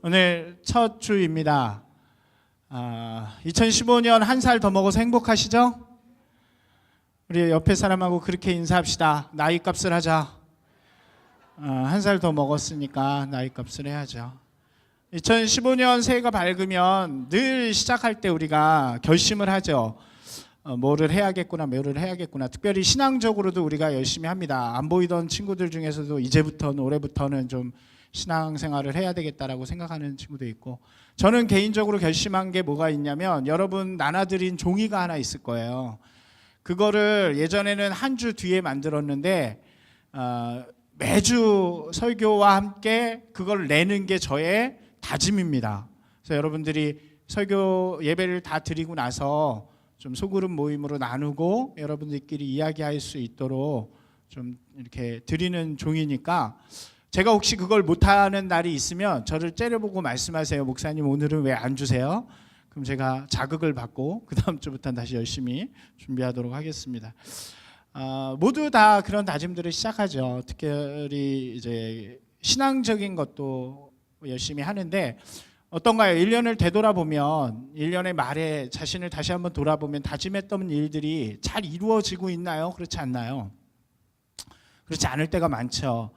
오늘 첫 주입니다. 2015년 한 살 더 먹어서 행복하시죠? 우리 옆에 사람하고 그렇게 인사합시다. 나이 값을 하자. 한 살 더 먹었으니까 나이 값을 해야죠. 2015년 새해가 밝으면 늘 시작할 때 우리가 결심을 하죠. 뭐를 해야겠구나, 뭐를 해야겠구나. 특별히 신앙적으로도 우리가 열심히 합니다. 안 보이던 친구들 중에서도 이제부터는, 올해부터는 좀 신앙생활을 해야 되겠다라고 생각하는 친구도 있고, 저는 개인적으로 결심한 게 뭐가 있냐면, 여러분 나눠드린 종이가 하나 있을 거예요. 그거를 예전에는 한 주 뒤에 만들었는데 매주 설교와 함께 그걸 내는 게 저의 다짐입니다. 그래서 여러분들이 설교 예배를 다 드리고 나서 좀 소그룹 모임으로 나누고 여러분들끼리 이야기할 수 있도록 좀 이렇게 드리는 종이니까, 제가 혹시 그걸 못하는 날이 있으면 저를 째려보고 말씀하세요. 목사님 오늘은 왜 안 주세요? 그럼 제가 자극을 받고 그 다음 주부터는 다시 열심히 준비하도록 하겠습니다. 모두 다 그런 다짐들을 시작하죠. 특별히 이제 신앙적인 것도 열심히 하는데, 어떤가요? 1년을 되돌아보면, 1년의 말에 자신을 다시 한번 돌아보면 다짐했던 일들이 잘 이루어지고 있나요? 그렇지 않나요? 그렇지 않을 때가 많죠.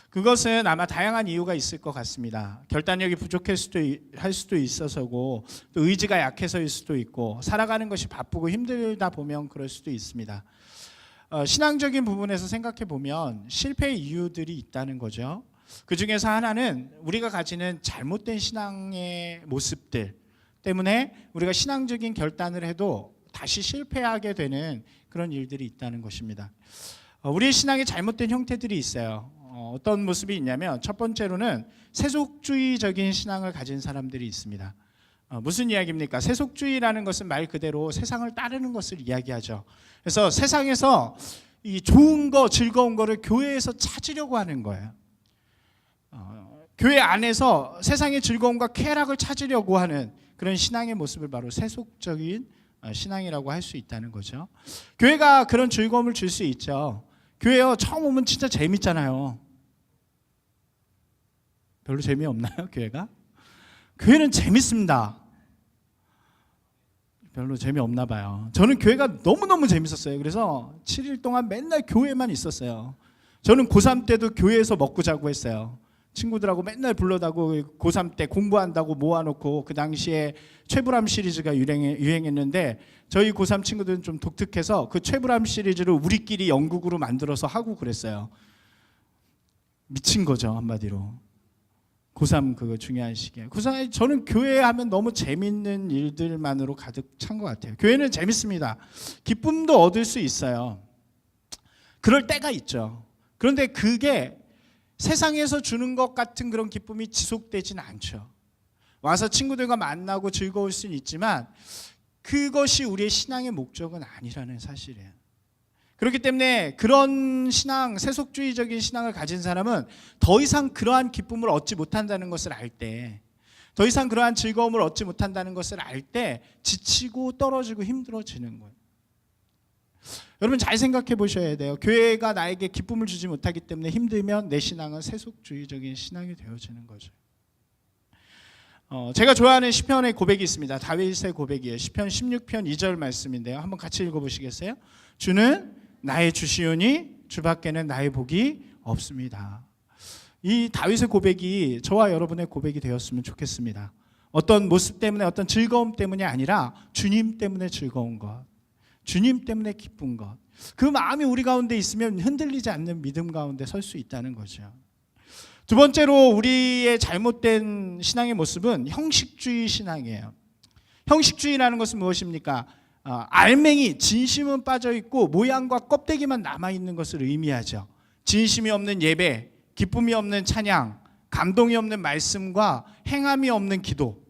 그것은 아마 다양한 이유가 있을 것 같습니다. 결단력이 부족할 수도 있어서고, 또 의지가 약해서일 수도 있고, 살아가는 것이 바쁘고 힘들다 보면 그럴 수도 있습니다. 신앙적인 부분에서 생각해 보면 실패의 이유들이 있다는 거죠. 그 중에서 하나는 우리가 가지는 잘못된 신앙의 모습들 때문에 우리가 신앙적인 결단을 해도 다시 실패하게 되는 그런 일들이 있다는 것입니다. 우리의 신앙에 잘못된 형태들이 있어요. 어떤 모습이 있냐면, 첫 번째로는 세속주의적인 신앙을 가진 사람들이 있습니다. 무슨 이야기입니까? 세속주의라는 것은 말 그대로 세상을 따르는 것을 이야기하죠. 그래서 세상에서 이 좋은 거, 즐거운 거를 교회에서 찾으려고 하는 거예요. 교회 안에서 세상의 즐거움과 쾌락을 찾으려고 하는 그런 신앙의 모습을 바로 세속적인 신앙이라고 할 수 있다는 거죠. 교회가 그런 즐거움을 줄 수 있죠. 교회요, 처음 오면 진짜 재밌잖아요. 별로 재미없나요, 교회가? 교회는 재밌습니다. 별로 재미없나 봐요. 저는 교회가 너무너무 재밌었어요. 그래서 7일 동안 맨날 교회만 있었어요. 저는 고3 때도 교회에서 먹고 자고 했어요. 친구들하고 맨날 불러다고 고3 때 공부한다고 모아놓고, 그 당시에 최불암 시리즈가 유행했는데 저희 고3 친구들은 좀 독특해서 그 최불암 시리즈를 우리끼리 연극으로 만들어서 하고 그랬어요. 미친 거죠, 한마디로. 고3 그거 중요한 시기에. 고3 저는 교회 하면 너무 재밌는 일들만으로 가득 찬 것 같아요. 교회는 재밌습니다. 기쁨도 얻을 수 있어요. 그럴 때가 있죠. 그런데 그게 세상에서 주는 것 같은 그런 기쁨이 지속되지는 않죠. 와서 친구들과 만나고 즐거울 수는 있지만 그것이 우리의 신앙의 목적은 아니라는 사실이에요. 그렇기 때문에 그런 신앙, 세속주의적인 신앙을 가진 사람은 더 이상 그러한 기쁨을 얻지 못한다는 것을 알 때, 더 이상 그러한 즐거움을 얻지 못한다는 것을 알 때 지치고 떨어지고 힘들어지는 거예요. 여러분 잘 생각해 보셔야 돼요. 교회가 나에게 기쁨을 주지 못하기 때문에 힘들면 내 신앙은 세속주의적인 신앙이 되어지는 거죠. 제가 좋아하는 시편의 고백이 있습니다. 다윗의 고백이에요. 시편 16편 2절 말씀인데요. 한번 같이 읽어보시겠어요? 주는 나의 주시오니 주밖에는 나의 복이 없습니다. 이 다윗의 고백이 저와 여러분의 고백이 되었으면 좋겠습니다. 어떤 모습 때문에, 어떤 즐거움 때문이 아니라 주님 때문에 즐거운 것, 주님 때문에 기쁜 것, 그 마음이 우리 가운데 있으면 흔들리지 않는 믿음 가운데 설 수 있다는 거죠. 두 번째로 우리의 잘못된 신앙의 모습은 형식주의 신앙이에요. 형식주의라는 것은 무엇입니까? 알맹이, 진심은 빠져있고 모양과 껍데기만 남아있는 것을 의미하죠. 진심이 없는 예배, 기쁨이 없는 찬양, 감동이 없는 말씀과 행함이 없는 기도,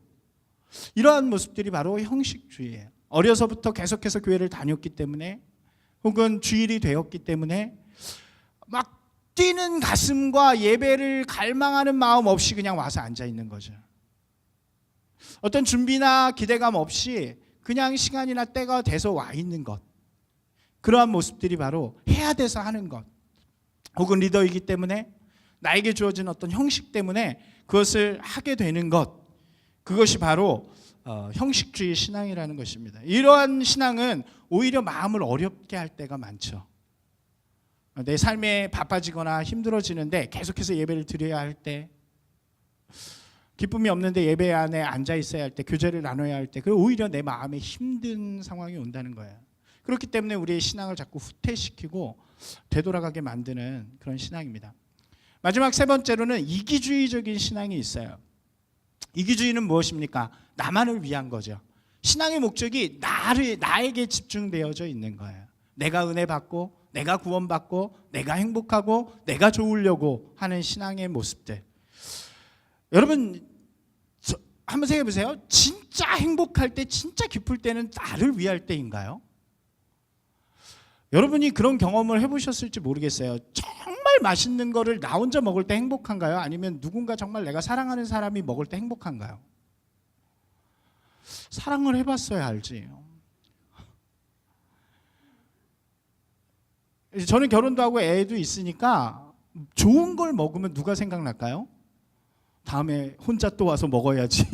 이러한 모습들이 바로 형식주의예요. 어려서부터 계속해서 교회를 다녔기 때문에, 혹은 주일이 되었기 때문에 막 뛰는 가슴과 예배를 갈망하는 마음 없이 그냥 와서 앉아있는 거죠. 어떤 준비나 기대감 없이 그냥 시간이나 때가 돼서 와 있는 것, 그러한 모습들이 바로 해야 돼서 하는 것, 혹은 리더이기 때문에 나에게 주어진 어떤 형식 때문에 그것을 하게 되는 것, 그것이 바로 형식주의 신앙이라는 것입니다. 이러한 신앙은 오히려 마음을 어렵게 할 때가 많죠. 내 삶에 바빠지거나 힘들어지는데 계속해서 예배를 드려야 할 때, 기쁨이 없는데 예배 안에 앉아 있어야 할 때, 교제를 나눠야 할 때, 오히려 내 마음에 힘든 상황이 온다는 거예요. 그렇기 때문에 우리의 신앙을 자꾸 후퇴시키고 되돌아가게 만드는 그런 신앙입니다. 마지막 세 번째로는 이기주의적인 신앙이 있어요. 이기주의는 무엇입니까? 나만을 위한 거죠. 신앙의 목적이 나에게 집중되어져 있는 거예요. 내가 은혜 받고, 내가 구원받고, 내가 행복하고, 내가 좋으려고 하는 신앙의 모습들. 여러분 한번 생각해 보세요. 진짜 행복할 때, 진짜 기쁠 때는 나를 위할 때인가요? 여러분이 그런 경험을 해보셨을지 모르겠어요. 정말 맛있는 거를 나 혼자 먹을 때 행복한가요? 아니면 누군가 정말 내가 사랑하는 사람이 먹을 때 행복한가요? 사랑을 해봤어야 알지. 저는 결혼도 하고 애도 있으니까 좋은 걸 먹으면 누가 생각날까요? 다음에 혼자 또 와서 먹어야지.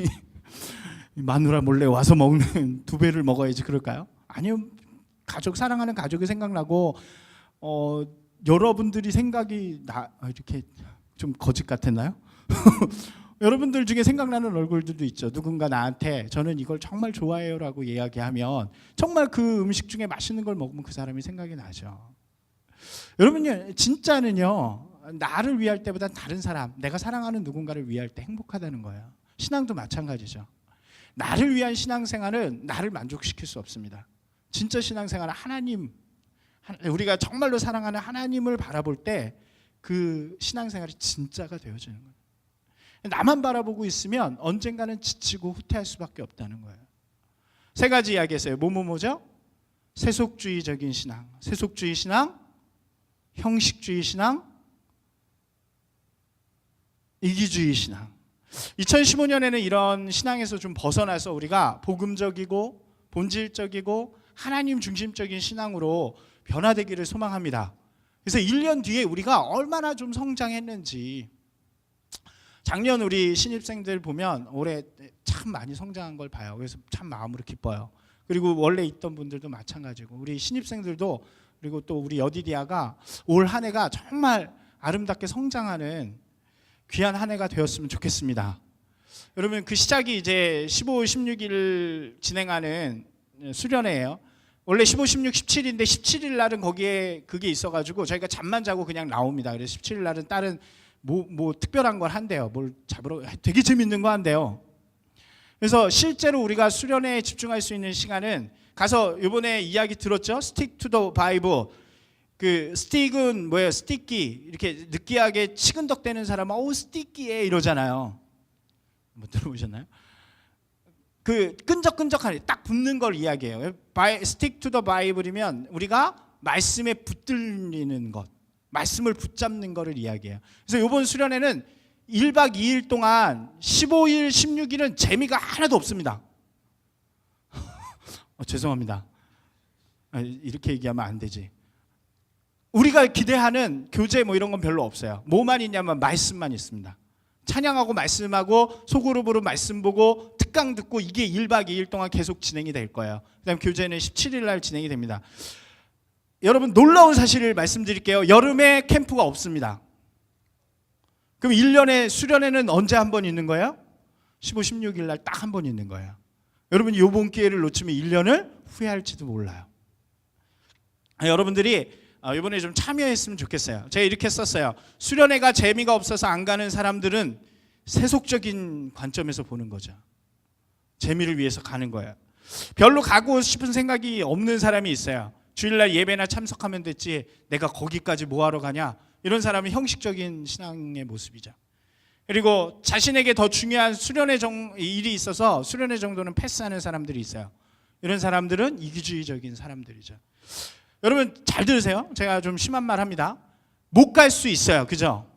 마누라 몰래 와서 먹는 2배를 먹어야지 그럴까요? 아니요. 사랑하는 가족이 생각나고 여러분들이 생각이 이렇게 좀 거짓 같았나요? 여러분들 중에 생각나는 얼굴들도 있죠. 누군가 나한테 저는 이걸 정말 좋아해요 라고 이야기하면 정말 그 음식 중에 맛있는 걸 먹으면 그 사람이 생각이 나죠. 여러분요, 진짜는요, 나를 위할 때보다 다른 사람, 내가 사랑하는 누군가를 위할 때 행복하다는 거예요. 신앙도 마찬가지죠. 나를 위한 신앙생활은 나를 만족시킬 수 없습니다. 진짜 신앙생활은 하나님, 우리가 정말로 사랑하는 하나님을 바라볼 때 그 신앙생활이 진짜가 되어지는 거예요. 나만 바라보고 있으면 언젠가는 지치고 후퇴할 수밖에 없다는 거예요. 3가지 이야기했어요. 뭐죠? 세속주의적인 신앙, 세속주의 신앙, 형식주의 신앙, 이기주의 신앙. 2015년에는 이런 신앙에서 좀 벗어나서 우리가 복음적이고 본질적이고 하나님 중심적인 신앙으로 변화되기를 소망합니다. 그래서 1년 뒤에 우리가 얼마나 좀 성장했는지, 작년 우리 신입생들 보면 올해 참 많이 성장한 걸 봐요. 그래서 참 마음으로 기뻐요. 그리고 원래 있던 분들도 마찬가지고, 우리 신입생들도, 그리고 또 우리 여디디아가 올 한 해가 정말 아름답게 성장하는 귀한 한 해가 되었으면 좋겠습니다. 여러분, 그 시작이 이제 15, 16일 진행하는 수련회예요. 원래 15, 16, 17인데 17일 날은 거기에 그게 있어가지고 저희가 잠만 자고 그냥 나옵니다. 그래서 17일 날은 다른 뭐 특별한 걸 한대요. 뭘 잡으러, 되게 재밌는 거 한대요. 그래서 실제로 우리가 수련회에 집중할 수 있는 시간은, 가서 이번에 이야기 들었죠? 스틱 투 더 바이브. 그 스틱은 뭐예요? 스티키. 이렇게 느끼하게 치근덕대는 사람은 스티키해 이러잖아요. 뭐 들어보셨나요? 그 끈적끈적하게 딱 붙는 걸 이야기해요. 스틱 투 더 바이블이면 우리가 말씀에 붙들리는 것, 말씀을 붙잡는 것을 이야기해요. 그래서 이번 수련회는 1박 2일 동안 15일, 16일은 재미가 하나도 없습니다. 죄송합니다. 이렇게 얘기하면 안 되지. 우리가 기대하는 교제 뭐 이런 건 별로 없어요. 뭐만 있냐면 말씀만 있습니다. 찬양하고 말씀하고 소그룹으로 말씀 보고 특강 듣고, 이게 1박 2일 동안 계속 진행이 될 거예요. 그다음 교제는 17일 날 진행이 됩니다. 여러분, 놀라운 사실을 말씀드릴게요. 여름에 캠프가 없습니다. 그럼 1년에 수련회는 언제 한 번 있는 거예요? 15, 16일 날 딱 한 번 있는 거예요. 여러분이 이번 기회를 놓치면 1년을 후회할지도 몰라요. 여러분들이 이번에 좀 참여했으면 좋겠어요. 제가 이렇게 썼어요. 수련회가 재미가 없어서 안 가는 사람들은 세속적인 관점에서 보는 거죠. 재미를 위해서 가는 거예요. 별로 가고 싶은 생각이 없는 사람이 있어요. 주일날 예배나 참석하면 됐지 내가 거기까지 뭐하러 가냐, 이런 사람은 형식적인 신앙의 모습이죠. 그리고 자신에게 더 중요한 수련회 일이 있어서 수련회 정도는 패스하는 사람들이 있어요. 이런 사람들은 이기주의적인 사람들이죠. 여러분 잘 들으세요. 제가 좀 심한 말 합니다. 못 갈 수 있어요. 그죠?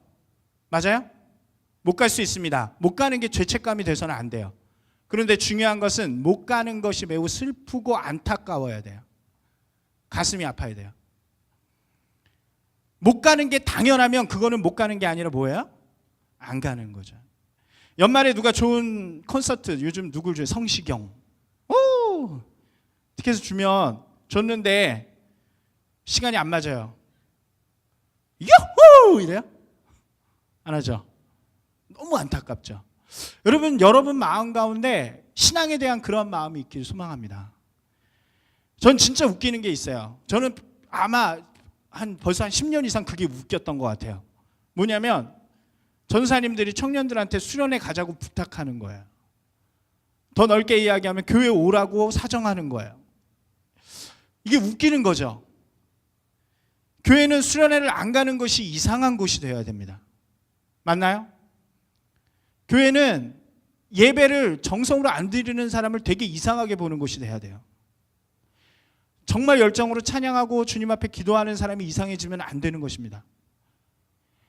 맞아요? 못 갈 수 있습니다. 못 가는 게 죄책감이 돼서는 안 돼요. 그런데 중요한 것은 못 가는 것이 매우 슬프고 안타까워야 돼요. 가슴이 아파야 돼요. 못 가는 게 당연하면 그거는 못 가는 게 아니라 뭐예요? 안 가는 거죠. 연말에 누가 좋은 콘서트, 요즘 누굴 줘요? 성시경. 오! 티켓을 주면 줬는데 시간이 안 맞아요. 야호! 이래요? 안 하죠? 너무 안타깝죠. 여러분 마음 가운데 신앙에 대한 그런 마음이 있길 소망합니다. 전 진짜 웃기는 게 있어요. 저는 아마 벌써 한 10년 이상 그게 웃겼던 것 같아요. 뭐냐면 전사님들이 청년들한테 수련회 가자고 부탁하는 거예요. 더 넓게 이야기하면 교회 오라고 사정하는 거예요. 이게 웃기는 거죠. 교회는 수련회를 안 가는 것이 이상한 곳이 되어야 됩니다. 맞나요? 교회는 예배를 정성으로 안 드리는 사람을 되게 이상하게 보는 곳이 돼야 돼요. 정말 열정으로 찬양하고 주님 앞에 기도하는 사람이 이상해지면 안 되는 것입니다.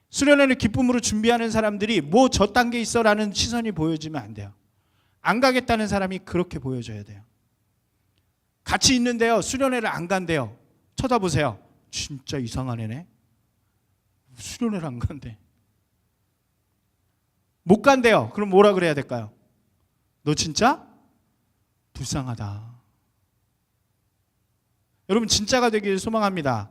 수련회를 기쁨으로 준비하는 사람들이 뭐 저딴 게 있어라는 시선이 보여지면 안 돼요. 안 가겠다는 사람이 그렇게 보여져야 돼요. 같이 있는데요, 수련회를 안 간대요. 쳐다보세요. 진짜 이상한 애네. 수련회를 안 간대. 못 간대요. 그럼 뭐라 그래야 될까요? 너 진짜 불쌍하다. 여러분 진짜가 되길 소망합니다.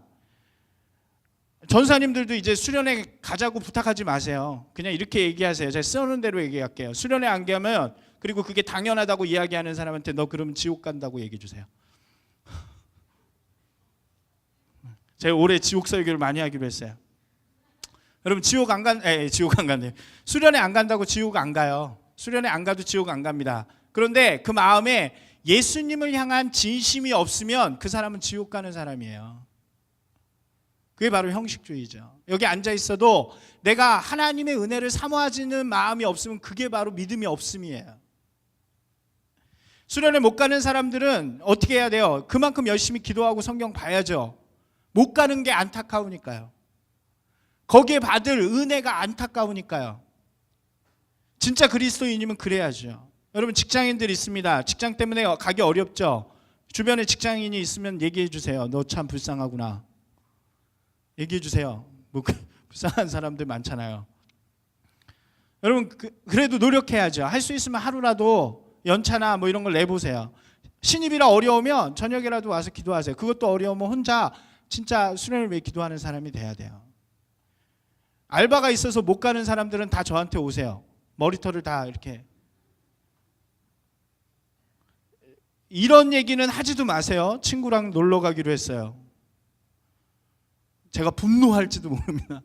전사님들도 이제 수련회 가자고 부탁하지 마세요. 그냥 이렇게 얘기하세요. 제가 쓰는 대로 얘기할게요. 수련회 안 가면, 그리고 그게 당연하다고 이야기하는 사람한테 너 그럼 지옥 간다고 얘기해 주세요. 제가 올해 지옥 설교를 많이 하기로 했어요. 여러분 지옥 안 간대요. 수련회 안 간다고 지옥 안 가요. 수련회 안 가도 지옥 안 갑니다. 그런데 그 마음에 예수님을 향한 진심이 없으면 그 사람은 지옥 가는 사람이에요. 그게 바로 형식주의죠. 여기 앉아 있어도 내가 하나님의 은혜를 사모하지는 마음이 없으면 그게 바로 믿음이 없음이에요. 수련회 못 가는 사람들은 어떻게 해야 돼요? 그만큼 열심히 기도하고 성경 봐야죠. 못 가는 게 안타까우니까요. 거기에 받을 은혜가 안타까우니까요. 진짜 그리스도인이면 그래야죠. 여러분 직장인들 있습니다. 직장 때문에 가기 어렵죠. 주변에 직장인이 있으면 얘기해 주세요. 너 참 불쌍하구나. 얘기해 주세요. 뭐 불쌍한 사람들 많잖아요. 여러분 그래도 노력해야죠. 할 수 있으면 하루라도 연차나 뭐 이런 걸 내보세요. 신입이라 어려우면 저녁이라도 와서 기도하세요. 그것도 어려우면 혼자 진짜 수련을 위해 기도하는 사람이 돼야 돼요. 알바가 있어서 못 가는 사람들은 다 저한테 오세요. 머리털을 다 이렇게. 이런 얘기는 하지도 마세요. 친구랑 놀러 가기로 했어요. 제가 분노할지도 모릅니다.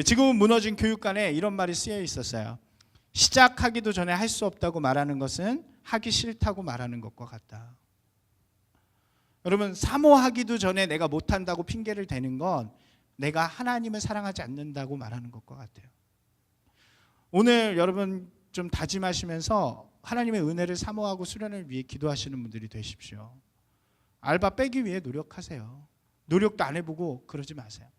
지금은 무너진 교육관에 이런 말이 쓰여 있었어요. 시작하기도 전에 할 수 없다고 말하는 것은 하기 싫다고 말하는 것과 같다. 여러분 사모하기도 전에 내가 못한다고 핑계를 대는 건 내가 하나님을 사랑하지 않는다고 말하는 것과 같아요. 오늘 여러분 좀 다짐하시면서 하나님의 은혜를 사모하고 수련을 위해 기도하시는 분들이 되십시오. 알바 빼기 위해 노력하세요. 노력도 안 해보고 그러지 마세요.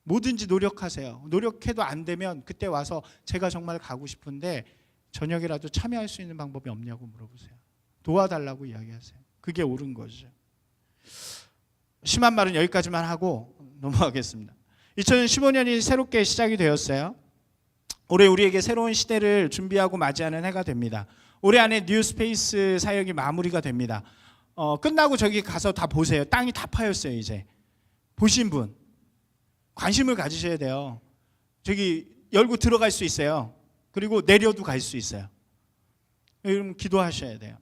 뭐든지 노력하세요. 노력해도 안 되면 그때 와서 제가 정말 가고 싶은데 저녁이라도 참여할 수 있는 방법이 없냐고 물어보세요. 도와달라고 이야기하세요. 그게 옳은 거죠. 심한 말은 여기까지만 하고 넘어가겠습니다. 2015년이 새롭게 시작이 되었어요. 올해 우리에게 새로운 시대를 준비하고 맞이하는 해가 됩니다. 올해 안에 뉴스페이스 사역이 마무리가 됩니다. 끝나고 저기 가서 다 보세요. 땅이 다 파였어요. 이제 보신 분 관심을 가지셔야 돼요. 저기 열고 들어갈 수 있어요. 그리고 내려도 갈 수 있어요. 여러분 기도하셔야 돼요.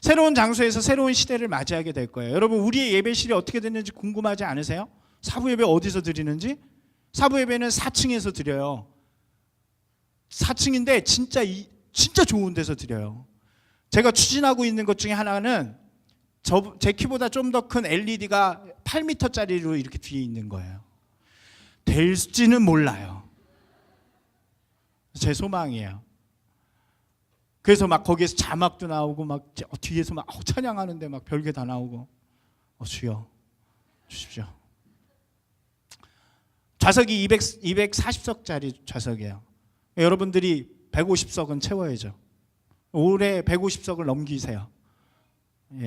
새로운 장소에서 새로운 시대를 맞이하게 될 거예요. 여러분 우리의 예배실이 어떻게 됐는지 궁금하지 않으세요? 사부 예배 어디서 드리는지? 사부 예배는 4층에서 드려요. 4층인데 진짜 좋은 데서 드려요. 제가 추진하고 있는 것 중에 하나는 제 키보다 좀 더 큰 LED가 8m짜리로 이렇게 뒤에 있는 거예요. 될지는 몰라요. 제 소망이에요. 그래서 막 거기에서 자막도 나오고 막 뒤에서 막 찬양하는데 막 별게 다 나오고 주여 주십시오. 좌석이 240석짜리 좌석이에요. 여러분들이 150석은 채워야죠. 올해 150석을 넘기세요.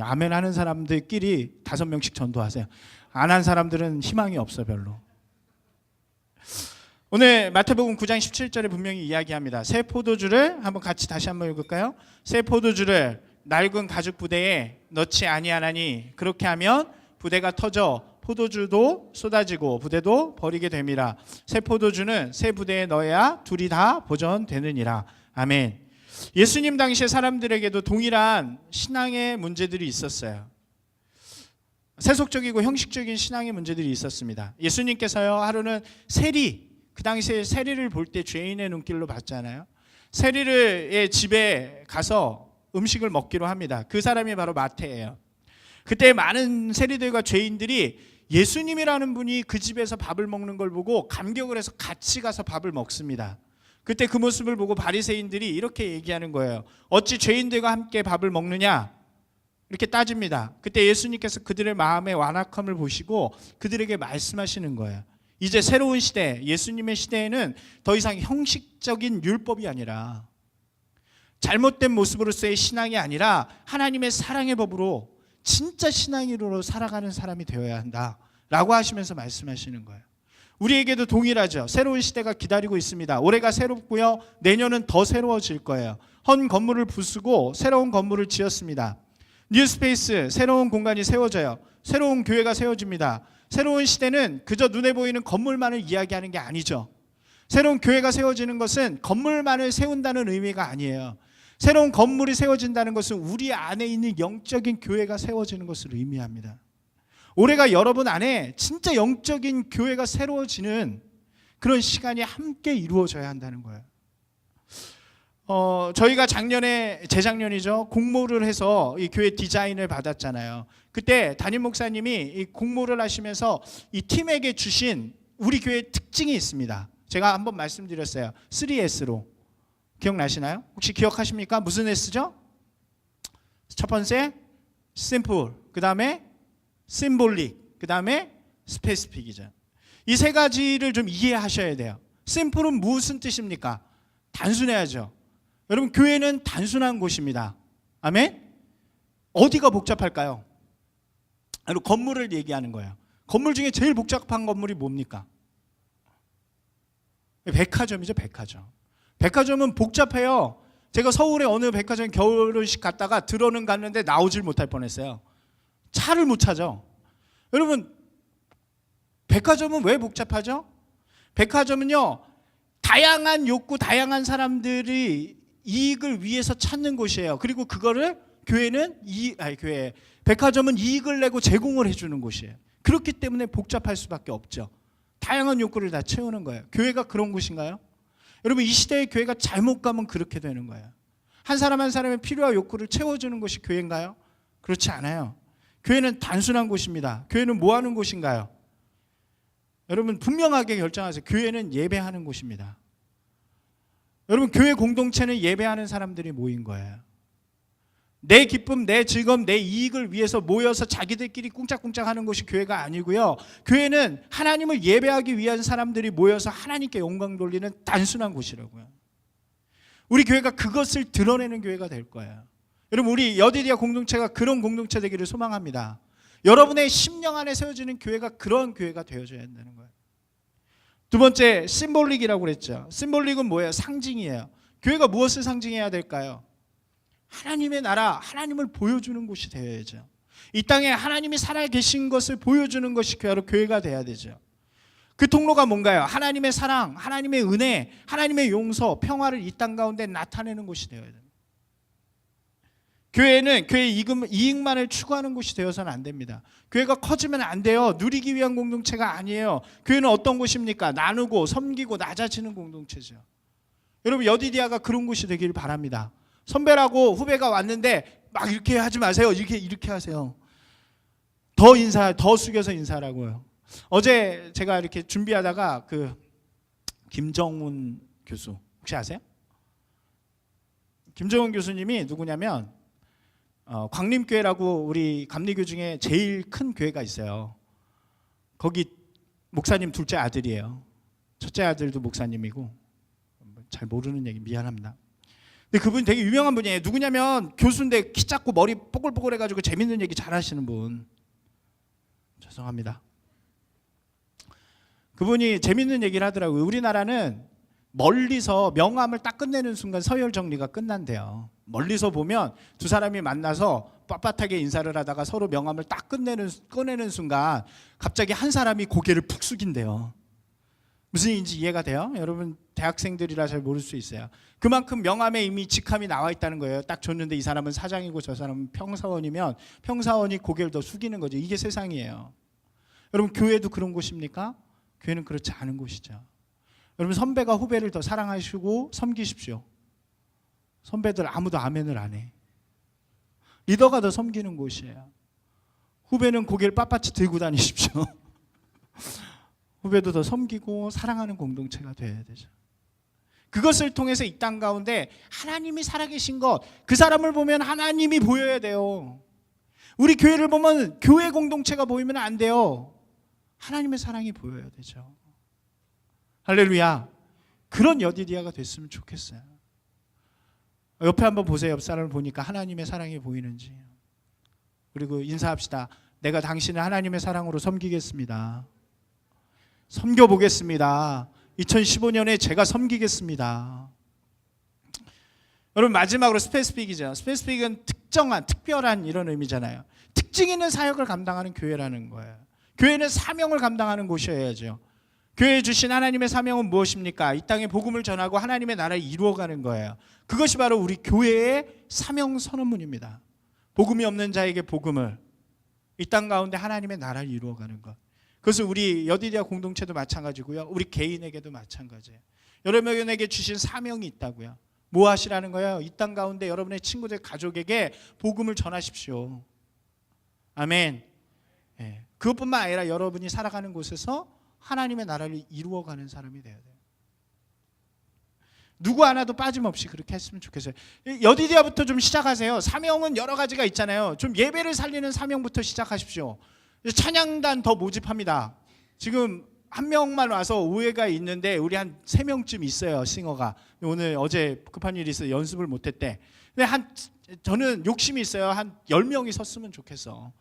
아멘 하는 사람들끼리 5명씩 전도하세요. 안 한 사람들은 희망이 없어 별로. 오늘 마태복음 9장 17절에 분명히 이야기합니다. 새 포도주를 한번 같이 다시 한번 읽을까요? 새 포도주를 낡은 가죽 부대에 넣지 아니하나니 그렇게 하면 부대가 터져 포도주도 쏟아지고 부대도 버리게 됨이라. 새 포도주는 새 부대에 넣어야 둘이 다 보존되느니라. 아멘. 예수님 당시의 사람들에게도 동일한 신앙의 문제들이 있었어요. 세속적이고 형식적인 신앙의 문제들이 있었습니다. 예수님께서요, 하루는 세리, 그 당시에 세리를 볼 때 죄인의 눈길로 봤잖아요. 세리의 집에 가서 음식을 먹기로 합니다. 그 사람이 바로 마태예요. 그때 많은 세리들과 죄인들이 예수님이라는 분이 그 집에서 밥을 먹는 걸 보고 감격을 해서 같이 가서 밥을 먹습니다. 그때 그 모습을 보고 바리새인들이 이렇게 얘기하는 거예요. 어찌 죄인들과 함께 밥을 먹느냐? 이렇게 따집니다. 그때 예수님께서 그들의 마음의 완악함을 보시고 그들에게 말씀하시는 거예요. 이제 새로운 시대, 예수님의 시대에는 더 이상 형식적인 율법이 아니라 잘못된 모습으로서의 신앙이 아니라 하나님의 사랑의 법으로 진짜 신앙으로 살아가는 사람이 되어야 한다라고 하시면서 말씀하시는 거예요. 우리에게도 동일하죠. 새로운 시대가 기다리고 있습니다. 올해가 새롭고요. 내년은 더 새로워질 거예요. 헌 건물을 부수고 새로운 건물을 지었습니다. 뉴스페이스, 새로운 공간이 세워져요. 새로운 교회가 세워집니다. 새로운 시대는 그저 눈에 보이는 건물만을 이야기하는 게 아니죠. 새로운 교회가 세워지는 것은 건물만을 세운다는 의미가 아니에요. 새로운 건물이 세워진다는 것은 우리 안에 있는 영적인 교회가 세워지는 것을 의미합니다. 올해가 여러분 안에 진짜 영적인 교회가 새로워지는 그런 시간이 함께 이루어져야 한다는 거예요. 저희가 재작년이죠. 공모를 해서 이 교회 디자인을 받았잖아요. 그때 담임 목사님이 이 공모를 하시면서 이 팀에게 주신 우리 교회의 특징이 있습니다. 제가 한번 말씀드렸어요. 3S로. 기억나시나요? 혹시 기억하십니까? 무슨 S죠? 첫 번째, simple. 그 다음에 symbolic. 그 다음에 specific이죠. 이 세 가지를 좀 이해하셔야 돼요. simple은 무슨 뜻입니까? 단순해야죠. 여러분, 교회는 단순한 곳입니다. 아멘? 어디가 복잡할까요? 건물을 얘기하는 거예요. 건물 중에 제일 복잡한 건물이 뭡니까? 백화점이죠, 백화점. 백화점은 복잡해요. 제가 서울에 어느 백화점 결혼식 갔다가 들어는 갔는데 나오질 못할 뻔했어요. 차를 못 찾아. 여러분, 백화점은 왜 복잡하죠? 백화점은요, 다양한 욕구, 다양한 사람들이 이익을 위해서 찾는 곳이에요. 그리고 그거를 백화점은 이익을 내고 제공을 해주는 곳이에요. 그렇기 때문에 복잡할 수밖에 없죠. 다양한 욕구를 다 채우는 거예요. 교회가 그런 곳인가요? 여러분, 이 시대의 교회가 잘못 가면 그렇게 되는 거예요. 한 사람 한 사람의 필요와 욕구를 채워주는 곳이 교회인가요? 그렇지 않아요. 교회는 단순한 곳입니다. 교회는 뭐 하는 곳인가요? 여러분, 분명하게 결정하세요. 교회는 예배하는 곳입니다. 여러분, 교회 공동체는 예배하는 사람들이 모인 거예요. 내 기쁨, 내 즐거움, 내 이익을 위해서 모여서 자기들끼리 꿍짝꿍짝 하는 것이 교회가 아니고요. 교회는 하나님을 예배하기 위한 사람들이 모여서 하나님께 영광 돌리는 단순한 곳이라고요. 우리 교회가 그것을 드러내는 교회가 될 거예요. 여러분, 우리 여디디아 공동체가 그런 공동체 되기를 소망합니다. 여러분의 심령 안에 세워지는 교회가 그런 교회가 되어져야 한다는 거예요. 두 번째, 심볼릭이라고 그랬죠. 심볼릭은 뭐예요? 상징이에요. 교회가 무엇을 상징해야 될까요? 하나님의 나라, 하나님을 보여주는 곳이 되어야죠. 이 땅에 하나님이 살아계신 것을 보여주는 것이 바로 교회가 돼야 되죠. 그 통로가 뭔가요? 하나님의 사랑, 하나님의 은혜, 하나님의 용서, 평화를 이 땅 가운데 나타내는 곳이 되어야 됩니다. 교회는 교회의 이익만을 추구하는 곳이 되어서는 안 됩니다. 교회가 커지면 안 돼요. 누리기 위한 공동체가 아니에요. 교회는 어떤 곳입니까? 나누고 섬기고 낮아지는 공동체죠. 여러분, 여디디아가 그런 곳이 되기를 바랍니다. 선배라고 후배가 왔는데 막 이렇게 하지 마세요. 이렇게 하세요. 더 숙여서 인사하라고요. 어제 제가 이렇게 준비하다가 그 김정훈 교수 혹시 아세요? 김정훈 교수님이 누구냐면 광림교회라고 우리 감리교 중에 제일 큰 교회가 있어요. 거기 목사님 둘째 아들이에요. 첫째 아들도 목사님이고 잘 모르는 얘기 미안합니다. 근데 그분 되게 유명한 분이에요. 누구냐면 교수인데 키 작고 머리 뽀글뽀글해가지고 재밌는 얘기 잘하시는 분. 죄송합니다. 그분이 재밌는 얘기를 하더라고요. 우리나라는 멀리서 명함을 딱 끝내는 순간 서열 정리가 끝난대요. 멀리서 보면 두 사람이 만나서 빳빳하게 인사를 하다가 서로 명함을 딱 꺼내는 순간 갑자기 한 사람이 고개를 푹 숙인대요. 무슨 얘기인지 이해가 돼요? 여러분 대학생들이라 잘 모를 수 있어요. 그만큼 명함에 이미 직함이 나와 있다는 거예요. 딱 줬는데 이 사람은 사장이고 저 사람은 평사원이면 평사원이 고개를 더 숙이는 거죠. 이게 세상이에요. 여러분 교회도 그런 곳입니까? 교회는 그렇지 않은 곳이죠. 여러분 선배가 후배를 더 사랑하시고 섬기십시오. 선배들 아무도 아멘을 안 해. 리더가 더 섬기는 곳이에요. 후배는 고개를 빳빳이 들고 다니십시오. 후배도 더 섬기고 사랑하는 공동체가 되어야 되죠. 그것을 통해서 이 땅 가운데 하나님이 살아계신 것, 그 사람을 보면 하나님이 보여야 돼요. 우리 교회를 보면 교회 공동체가 보이면 안 돼요. 하나님의 사랑이 보여야 되죠. 할렐루야. 그런 여디디아가 됐으면 좋겠어요. 옆에 한번 보세요. 옆 사람을 보니까 하나님의 사랑이 보이는지. 그리고 인사합시다. 내가 당신을 하나님의 사랑으로 섬기겠습니다. 섬겨보겠습니다. 2015년에 제가 섬기겠습니다. 여러분 마지막으로 스페시픽이죠. 스페시픽은 특정한, 특별한 이런 의미잖아요. 특징 있는 사역을 감당하는 교회라는 거예요. 교회는 사명을 감당하는 곳이어야죠. 교회에 주신 하나님의 사명은 무엇입니까? 이 땅에 복음을 전하고 하나님의 나라를 이루어가는 거예요. 그것이 바로 우리 교회의 사명 선언문입니다. 복음이 없는 자에게 복음을, 이 땅 가운데 하나님의 나라를 이루어가는 것. 그것은 우리 여디디아 공동체도 마찬가지고요. 우리 개인에게도 마찬가지예요. 여러분에게 주신 사명이 있다고요. 뭐 하시라는 거예요? 이 땅 가운데 여러분의 친구들, 가족에게 복음을 전하십시오. 아멘. 네. 그것뿐만 아니라 여러분이 살아가는 곳에서 하나님의 나라를 이루어가는 사람이 되어야 돼요. 누구 하나도 빠짐없이 그렇게 했으면 좋겠어요. 여디디아부터 좀 시작하세요. 사명은 여러 가지가 있잖아요. 좀 예배를 살리는 사명부터 시작하십시오. 찬양단 더 모집합니다. 지금 한 명만 와서 오해가 있는데 우리 한 3명쯤 있어요. 싱어가. 오늘 어제 급한 일이 있어서 연습을 못했대. 근데 저는 욕심이 있어요. 한 10명이 섰으면 좋겠어.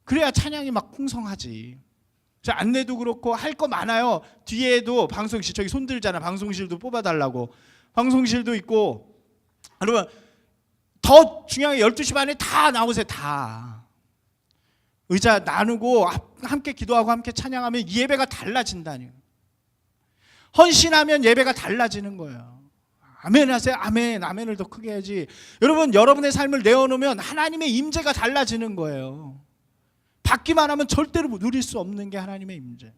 그래야 찬양이 막 풍성하지. 안내도 그렇고 할 거 많아요. 뒤에도 방송실, 저기 손 들잖아. 방송실도 뽑아달라고. 방송실도 있고. 여러분 더 중요한 게 12시 반에 다 나오세요. 다. 의자 나누고 함께 기도하고 함께 찬양하면 예배가 달라진다니. 헌신하면 예배가 달라지는 거예요. 아멘 하세요. 아멘. 아멘을 더 크게 해야지. 여러분 여러분의 삶을 내어놓으면 하나님의 임재가 달라지는 거예요. 받기만 하면 절대로 누릴 수 없는 게 하나님의 임재.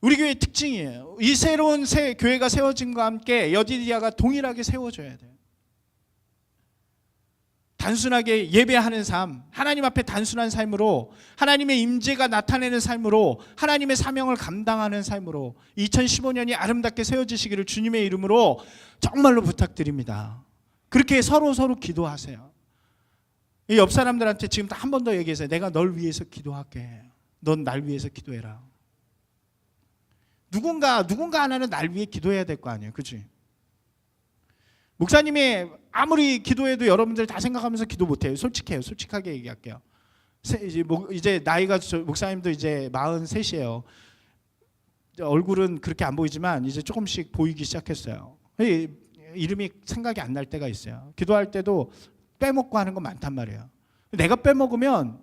우리 교회의 특징이에요. 이 새로운 교회가 세워짐과 함께 여디디아가 동일하게 세워져야 돼요. 단순하게 예배하는 삶, 하나님 앞에 단순한 삶으로, 하나님의 임재가 나타내는 삶으로, 하나님의 사명을 감당하는 삶으로 2015년이 아름답게 세워지시기를 주님의 이름으로 정말로 부탁드립니다. 그렇게 서로 기도하세요. 이 옆 사람들한테 지금 한 번 더 얘기해서 내가 널 위해서 기도할게. 넌 날 위해서 기도해라. 누군가 하나는 날 위해 기도해야 될 거 아니에요. 그치? 목사님이 아무리 기도해도 여러분들 다 생각하면서 기도 못해요. 솔직해요. 솔직하게 얘기할게요. 이제 나이가 목사님도 이제 43이에요. 얼굴은 그렇게 안 보이지만 이제 조금씩 보이기 시작했어요. 이름이 생각이 안 날 때가 있어요. 기도할 때도 빼먹고 하는 건 많단 말이에요. 내가 빼먹으면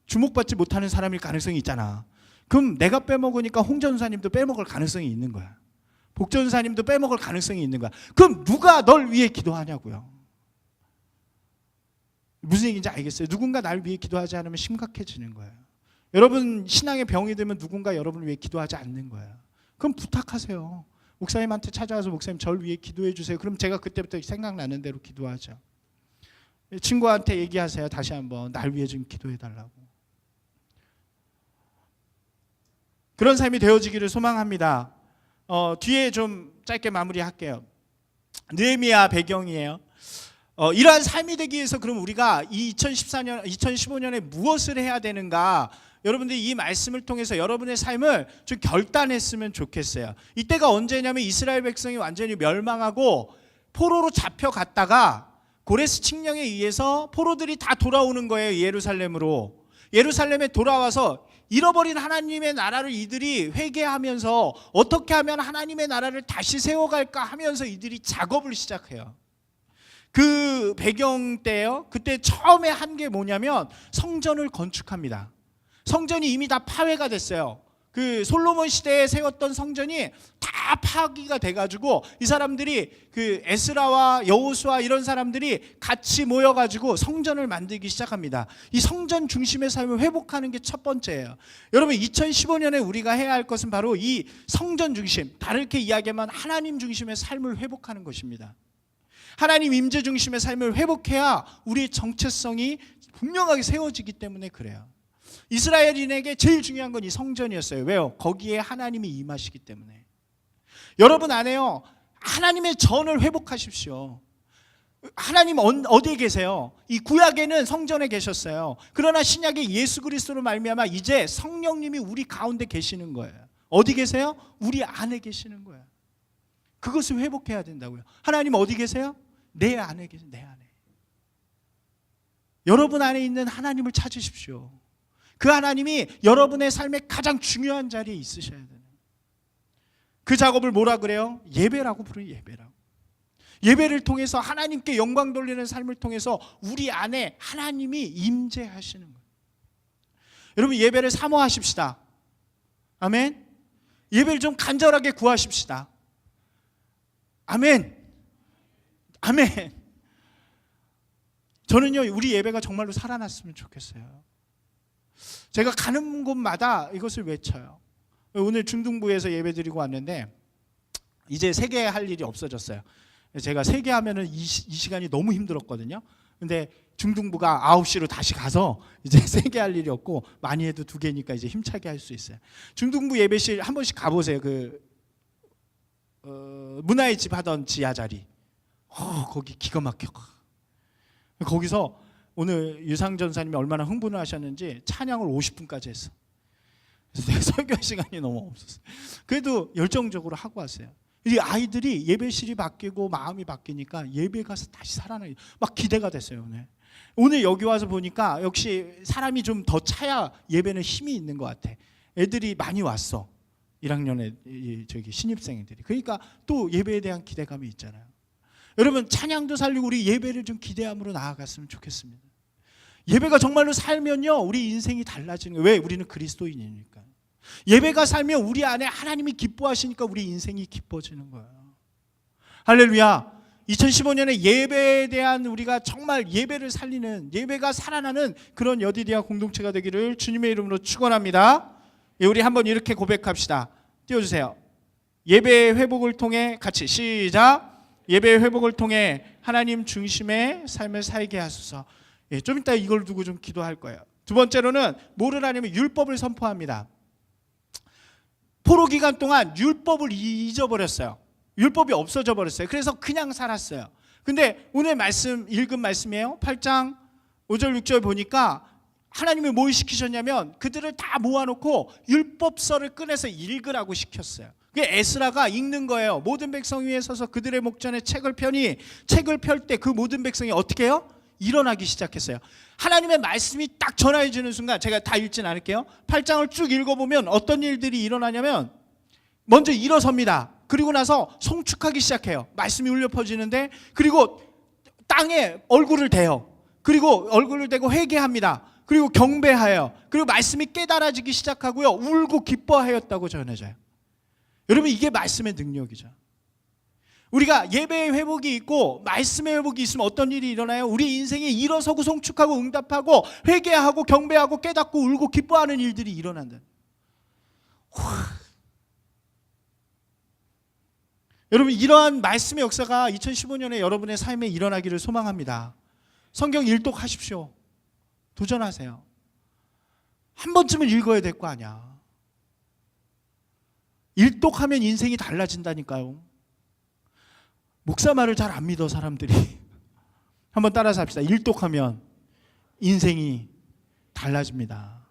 주목받지 못하는 사람일 가능성이 있잖아. 그럼 내가 빼먹으니까 홍 전사님도 빼먹을 가능성이 있는 거야. 복 전사님도 빼먹을 가능성이 있는 거야. 그럼 누가 널 위해 기도하냐고요. 무슨 얘기인지 알겠어요? 누군가 날 위해 기도하지 않으면 심각해지는 거예요. 여러분 신앙에 병이 들면 누군가 여러분을 위해 기도하지 않는 거예요. 그럼 부탁하세요. 목사님한테 찾아와서 목사님 저를 위해 기도해 주세요. 그럼 제가 그때부터 생각나는 대로 기도하죠. 친구한테 얘기하세요. 다시 한번 날 위해 좀 기도해 달라고. 그런 삶이 되어지기를 소망합니다. 뒤에 좀 짧게 마무리할게요. 느헤미야 배경이에요. 이러한 삶이 되기 위해서 그럼 우리가 2015년에 무엇을 해야 되는가? 여러분들이 이 말씀을 통해서 여러분의 삶을 좀 결단했으면 좋겠어요. 이때가 언제냐면 이스라엘 백성이 완전히 멸망하고 포로로 잡혀갔다가 고레스 칙령에 의해서 포로들이 다 돌아오는 거예요. 예루살렘으로. 예루살렘에 돌아와서 잃어버린 하나님의 나라를 이들이 회개하면서 어떻게 하면 하나님의 나라를 다시 세워갈까 하면서 이들이 작업을 시작해요. 그 배경 때요. 그때 처음에 한 게 뭐냐면 성전을 건축합니다. 성전이 이미 다 파괴가 됐어요. 그 솔로몬 시대에 세웠던 성전이 다 파기가 돼가지고 이 사람들이 그 에스라와 여호수아 이런 사람들이 같이 모여가지고 성전을 만들기 시작합니다. 이 성전 중심의 삶을 회복하는 게 첫 번째예요. 여러분 2015년에 우리가 해야 할 것은 바로 이 성전 중심, 다르게 이야기하면 하나님 중심의 삶을 회복하는 것입니다. 하나님 임재 중심의 삶을 회복해야 우리의 정체성이 분명하게 세워지기 때문에 그래요. 이스라엘인에게 제일 중요한 건 이 성전이었어요. 왜요? 거기에 하나님이 임하시기 때문에. 여러분 안에요, 하나님의 전을 회복하십시오. 하나님 어디에 계세요? 이 구약에는 성전에 계셨어요. 그러나 신약에 예수 그리스도로 말미암아 이제 성령님이 우리 가운데 계시는 거예요. 어디 계세요? 우리 안에 계시는 거예요. 그것을 회복해야 된다고요. 하나님 어디 계세요? 내 안에 계세요. 내 안에. 여러분 안에 있는 하나님을 찾으십시오. 그 하나님이 여러분의 삶의 가장 중요한 자리에 있으셔야 돼요. 그 작업을 뭐라 그래요? 예배라고 부르요. 예배라고. 예배를 통해서 하나님께 영광 돌리는 삶을 통해서 우리 안에 하나님이 임재하시는 거예요. 여러분 예배를 사모하십시다. 아멘. 예배를 좀 간절하게 구하십시다. 아멘. 아멘. 저는요 우리 예배가 정말로 살아났으면 좋겠어요. 제가 가는 곳마다 이것을 외쳐요. 오늘 중등부에서 예배드리고 왔는데 이제 세개할 일이 없어졌어요. 제가 3개 하면은 이 시간이 너무 힘들었거든요. 근데 중등부가 9시로 다시 가서 이제 3개 할 일이 없고 많이 해도 2개니까 이제 힘차게 할 수 있어요. 중등부 예배실 한 번씩 가보세요. 문화의 집 하던 지하 자리. 거기 기가 막혀. 거기서 오늘 유상 전사님이 얼마나 흥분을 하셨는지 찬양을 50분까지 했어. 그래서 내가 설교 시간이 너무 없었어요. 그래도 열정적으로 하고 왔어요. 이 아이들이 예배실이 바뀌고 마음이 바뀌니까 예배가 다시 살아나요. 막 기대가 됐어요. 오늘 여기 와서 보니까 역시 사람이 좀 더 차야 예배는 힘이 있는 것 같아. 애들이 많이 왔어. 1학년에 저기 신입생들이. 그러니까 또 예배에 대한 기대감이 있잖아요. 여러분 찬양도 살리고 우리 예배를 좀 기대함으로 나아갔으면 좋겠습니다. 예배가 정말로 살면요 우리 인생이 달라지는 거예요. 왜? 우리는 그리스도인이니까. 예배가 살면 우리 안에 하나님이 기뻐하시니까 우리 인생이 기뻐지는 거예요. 할렐루야. 2015년에 예배에 대한 우리가 정말 예배를 살리는, 예배가 살아나는 그런 여디디아 공동체가 되기를 주님의 이름으로 축원합니다. 우리 한번 이렇게 고백합시다. 띄워주세요. 예배의 회복을 통해 같이 시작. 예배의 회복을 통해 하나님 중심의 삶을 살게 하소서. 좀 이따 이걸 두고 좀 기도할 거예요. 두 번째로는 뭐를 하냐면 율법을 선포합니다. 포로 기간 동안 율법을 잊어버렸어요. 율법이 없어져 버렸어요. 그래서 그냥 살았어요. 근데 오늘 말씀 읽은 말씀이에요. 8장 5절 6절 보니까 하나님이 뭘 시키셨냐면 그들을 다 모아놓고 율법서를 꺼내서 읽으라고 시켰어요. 그게 에스라가 읽는 거예요. 모든 백성 위에 서서 그들의 목전에 책을 펴니 책을 펼 때 그 모든 백성이 어떻게 해요? 일어나기 시작했어요. 하나님의 말씀이 딱 전화해 주는 순간, 제가 다 읽진 않을게요. 8장을 쭉 읽어보면 어떤 일들이 일어나냐면 먼저 일어섭니다. 그리고 나서 송축하기 시작해요. 말씀이 울려 퍼지는데, 그리고 땅에 얼굴을 대요. 그리고 얼굴을 대고 회개합니다. 그리고 경배하여, 그리고 말씀이 깨달아지기 시작하고요, 울고 기뻐하였다고 전해져요. 여러분 이게 말씀의 능력이죠. 우리가 예배의 회복이 있고 말씀의 회복이 있으면 어떤 일이 일어나요? 우리 인생에 일어서고 송축하고 응답하고 회개하고 경배하고 깨닫고 울고 기뻐하는 일들이 일어난다. 여러분 이러한 말씀의 역사가 2015년에 여러분의 삶에 일어나기를 소망합니다. 성경 일독하십시오. 도전하세요. 한 번쯤은 읽어야 될 거 아니야. 일독하면 인생이 달라진다니까요. 목사 말을 잘 안 믿어 사람들이. 한번 따라서 합시다. 일독하면 인생이 달라집니다.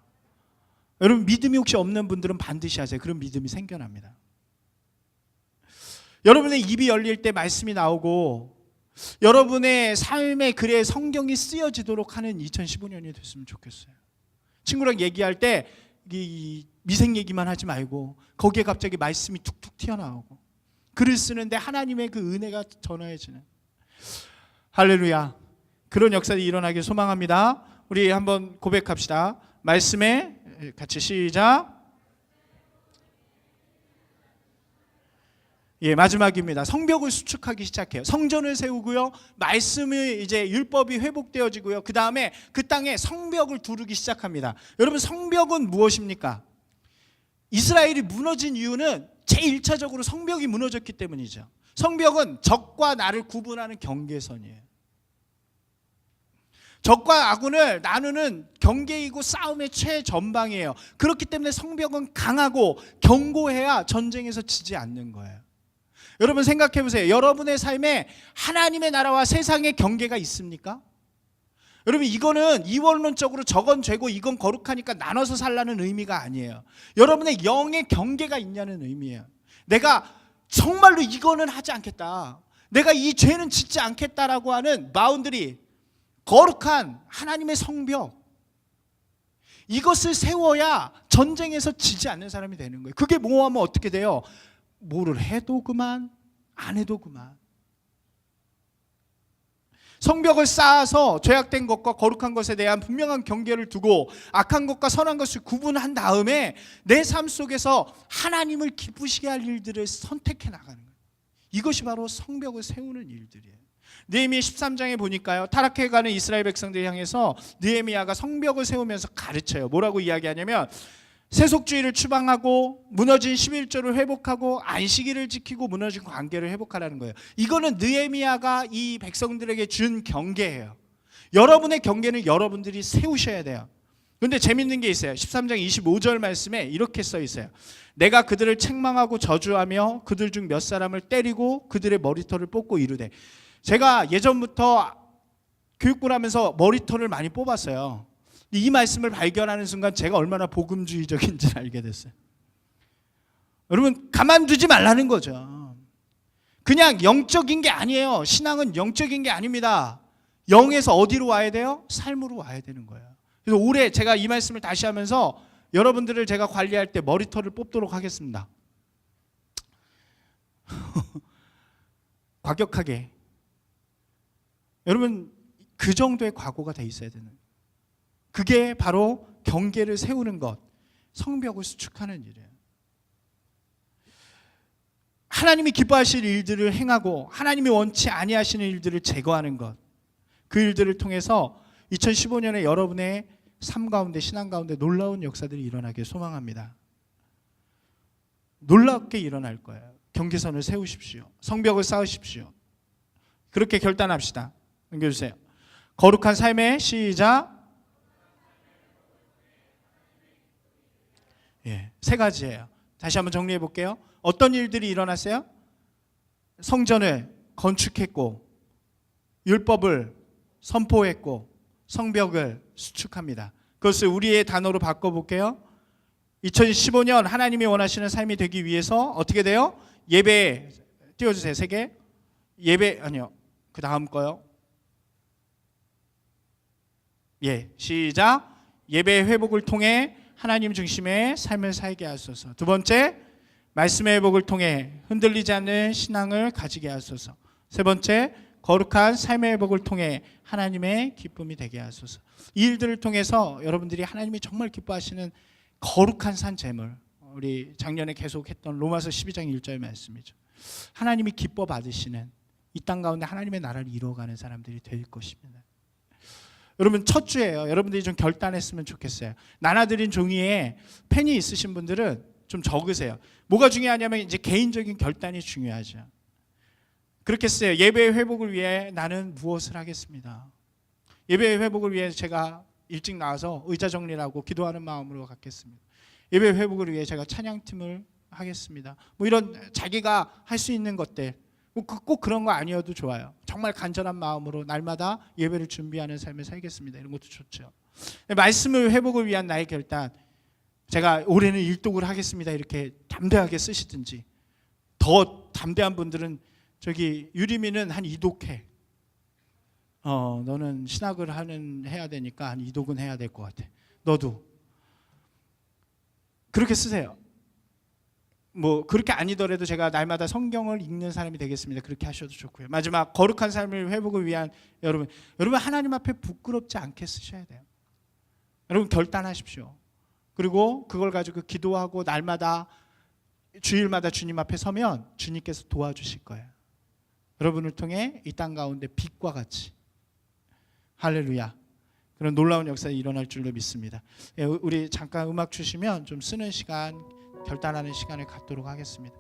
여러분 믿음이 혹시 없는 분들은 반드시 하세요. 그런 믿음이 생겨납니다. 여러분의 입이 열릴 때 말씀이 나오고 여러분의 삶의 글에 성경이 쓰여지도록 하는 2015년이 됐으면 좋겠어요. 친구랑 얘기할 때 이 미생 얘기만 하지 말고 거기에 갑자기 말씀이 툭툭 튀어나오고 글을 쓰는데 하나님의 그 은혜가 전해지는, 할렐루야, 그런 역사들이 일어나길 소망합니다. 우리 한번 고백합시다. 말씀에 같이 시작. 예, 마지막입니다. 성벽을 수축하기 시작해요. 성전을 세우고요. 말씀을 이제 율법이 회복되어지고요. 그 다음에 그 땅에 성벽을 두르기 시작합니다. 여러분 성벽은 무엇입니까? 이스라엘이 무너진 이유는 제1차적으로 성벽이 무너졌기 때문이죠. 성벽은 적과 나를 구분하는 경계선이에요. 적과 아군을 나누는 경계이고 싸움의 최전방이에요. 그렇기 때문에 성벽은 강하고 견고해야 전쟁에서 지지 않는 거예요. 여러분 생각해 보세요. 여러분의 삶에 하나님의 나라와 세상의 경계가 있습니까? 여러분 이거는 이원론적으로 저건 죄고 이건 거룩하니까 나눠서 살라는 의미가 아니에요. 여러분의 영의 경계가 있냐는 의미예요. 내가 정말로 이거는 하지 않겠다, 내가 이 죄는 짓지 않겠다라고 하는 바운더리, 거룩한 하나님의 성벽, 이것을 세워야 전쟁에서 지지 않는 사람이 되는 거예요. 그게 뭐하면 어떻게 돼요? 뭐를 해도 그만, 안 해도 그만. 성벽을 쌓아서 죄악된 것과 거룩한 것에 대한 분명한 경계를 두고 악한 것과 선한 것을 구분한 다음에 내 삶 속에서 하나님을 기쁘시게 할 일들을 선택해 나가는 거예요. 이것이 바로 성벽을 세우는 일들이에요. 느헤미야 13장에 보니까요, 타락해가는 이스라엘 백성들 향해서 느헤미야가 성벽을 세우면서 가르쳐요. 뭐라고 이야기하냐면 세속주의를 추방하고 무너진 11조를 회복하고 안식일을 지키고 무너진 관계를 회복하라는 거예요. 이거는 느헤미야가 이 백성들에게 준 경계예요. 여러분의 경계는 여러분들이 세우셔야 돼요. 그런데 재밌는 게 있어요. 13장 25절 말씀에 이렇게 써 있어요. 내가 그들을 책망하고 저주하며 그들 중 몇 사람을 때리고 그들의 머리털을 뽑고 이르되. 제가 예전부터 교육부를 하면서 머리털을 많이 뽑았어요. 이 말씀을 발견하는 순간 제가 얼마나 복음주의적인지 알게 됐어요. 여러분 가만두지 말라는 거죠. 그냥 영적인 게 아니에요. 신앙은 영적인 게 아닙니다. 영에서 어디로 와야 돼요? 삶으로 와야 되는 거예요. 그래서 올해 제가 이 말씀을 다시 하면서 여러분들을 제가 관리할 때 머리털을 뽑도록 하겠습니다. 과격하게. 여러분 그 정도의 각오가 돼 있어야 되는 거예요. 그게 바로 경계를 세우는 것, 성벽을 수축하는 일이에요. 하나님이 기뻐하실 일들을 행하고 하나님이 원치 아니하시는 일들을 제거하는 것, 그 일들을 통해서 2015년에 여러분의 삶 가운데, 신앙 가운데 놀라운 역사들이 일어나길 소망합니다. 놀랍게 일어날 거예요. 경계선을 세우십시오. 성벽을 쌓으십시오. 그렇게 결단합시다. 넘겨주세요. 거룩한 삶의 시작. 예, 세 가지예요. 다시 한번 정리해 볼게요. 어떤 일들이 일어났어요? 성전을 건축했고 율법을 선포했고 성벽을 수축합니다. 그것을 우리의 단어로 바꿔볼게요. 2015년 하나님이 원하시는 삶이 되기 위해서 어떻게 돼요? 예배 띄워주세요. 세 개. 예배 아니요. 그 다음 거요. 예, 시작. 예배 회복을 통해 하나님 중심의 삶을 살게 하소서. 두 번째, 말씀의 회복을 통해 흔들리지 않는 신앙을 가지게 하소서. 세 번째, 거룩한 삶의 회복을 통해 하나님의 기쁨이 되게 하소서. 이 일들을 통해서 여러분들이 하나님이 정말 기뻐하시는 거룩한 산 제물, 우리 작년에 계속했던 로마서 12장 1절 말씀이죠. 하나님이 기뻐 받으시는 이 땅 가운데 하나님의 나라를 이루어가는 사람들이 될 것입니다. 여러분 첫 주예요. 여러분들이 좀 결단했으면 좋겠어요. 나눠드린 종이에 펜이 있으신 분들은 좀 적으세요. 뭐가 중요하냐면 이제 개인적인 결단이 중요하죠. 그렇게 써요. 예배의 회복을 위해 나는 무엇을 하겠습니다. 예배의 회복을 위해 제가 일찍 나와서 의자 정리를 하고 기도하는 마음으로 갖겠습니다. 예배의 회복을 위해 제가 찬양팀을 하겠습니다. 뭐 이런 자기가 할 수 있는 것들, 꼭 그런 거 아니어도 좋아요. 정말 간절한 마음으로 날마다 예배를 준비하는 삶을 살겠습니다. 이런 것도 좋죠. 말씀을 회복을 위한 나의 결단, 제가 올해는 일독을 하겠습니다 이렇게 담대하게 쓰시든지, 더 담대한 분들은 저기 유리미는 한 2독해. 너는 신학을 해야 되니까 한 2독은 해야 될 것 같아. 너도 그렇게 쓰세요. 뭐 그렇게 아니더라도 제가 날마다 성경을 읽는 사람이 되겠습니다. 그렇게 하셔도 좋고요. 마지막, 거룩한 삶을 회복을 위한 여러분 하나님 앞에 부끄럽지 않게 쓰셔야 돼요. 여러분 결단하십시오. 그리고 그걸 가지고 기도하고 날마다 주일마다 주님 앞에 서면 주님께서 도와주실 거예요. 여러분을 통해 이 땅 가운데 빛과 같이, 할렐루야, 그런 놀라운 역사가 일어날 줄로 믿습니다. 우리 잠깐 음악 주시면 좀 쓰는 시간, 결단하는 시간을 갖도록 하겠습니다.